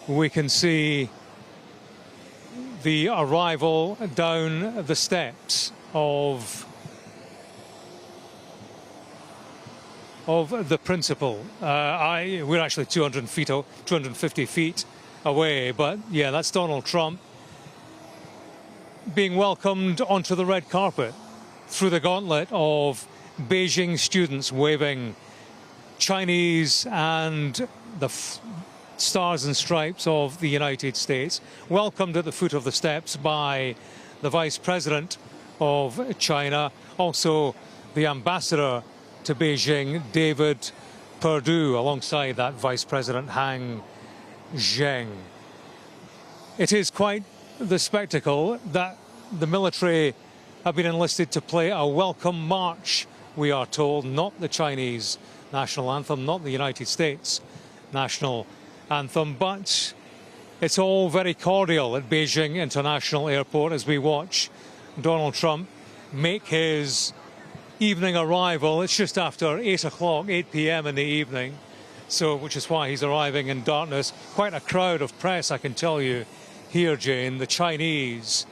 we can see the arrival down the steps of the principal. We're actually 250 feet away, but yeah, that's Donald Trump being welcomed onto the red carpet through the gauntlet of Beijing students waving Chinese and the stars and stripes of the United States, welcomed at the foot of the steps by the Vice President of China, also the ambassador to Beijing, David Perdue, alongside that Vice President Hang Zheng. It is quite the spectacle that the military have been enlisted to play a welcome march, we are told, not the Chinese national anthem, not the United States national anthem, but it's all very cordial at Beijing International Airport as we watch Donald Trump make his evening arrival. It's just after 8 o'clock, 8 p.m. in the evening, so which is why he's arriving in darkness. Quite a crowd of press, I can tell you, here, Jane. The Chinese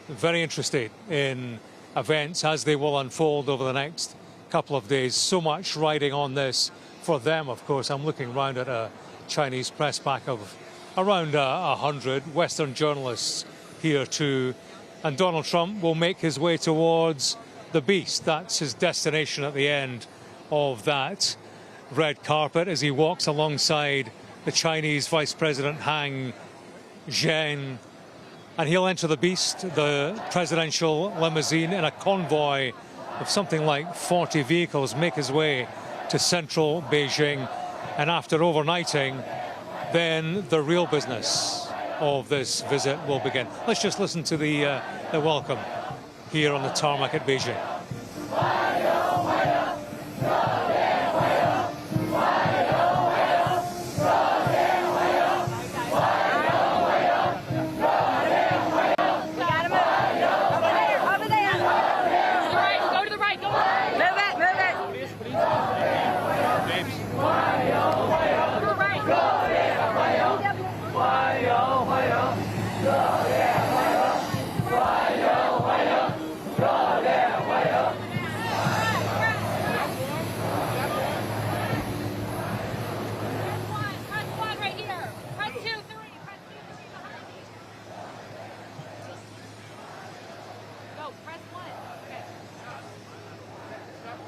very interested in events as they will unfold over the next couple of days. So much riding on this for them, of course. I'm looking around at a Chinese press pack of around 100 Western journalists here too. And Donald Trump will make his way towards the Beast. That's his destination at the end of that red carpet as he walks alongside the Chinese Vice President Hang Zheng. And he'll enter the Beast, the presidential limousine, in a convoy of something like 40 vehicles, make his way to central Beijing. And after overnighting, then the real business of this visit will begin. Let's just listen to the welcome here on the tarmac at Beijing.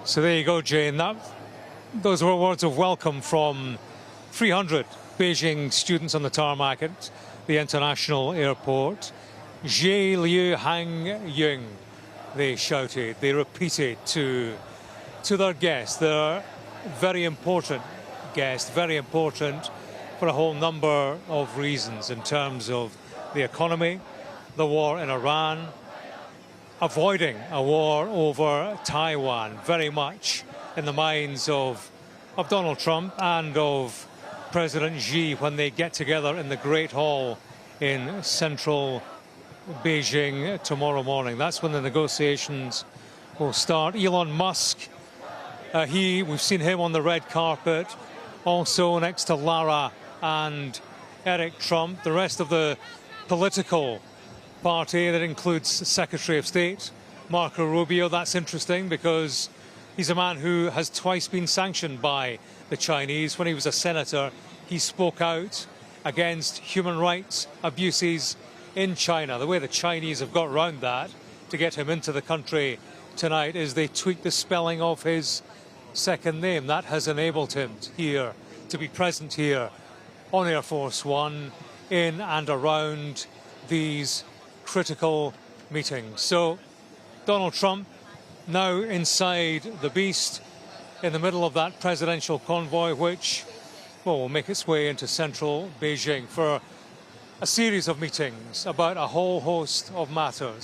So there you go, Jane. Those were words of welcome from 300 Beijing students on the tarmac at the international airport. Jie Liu Hang Yung, they shouted, they repeated to their guest, their very important guest, very important for a whole number of reasons in terms of the economy, the war in Iran, avoiding a war over Taiwan, very much in the minds of Donald Trump and of President Xi when they get together in the Great Hall in central Beijing tomorrow morning. That's when the negotiations will start. Elon Musk, we've seen him on the red carpet, also next to Lara and Eric Trump. The rest of the political party, that includes Secretary of State Marco Rubio. That's interesting because he's a man who has twice been sanctioned by the Chinese. When he was a senator, he spoke out against human rights abuses in China. The way the Chinese have got around that to get him into the country tonight is they tweaked the spelling of his second name. That has enabled him here to be present here on Air Force One in and around these critical meetings. So Donald Trump now inside the Beast in the middle of that presidential convoy, which will make its way into central Beijing for a series of meetings about a whole host of matters.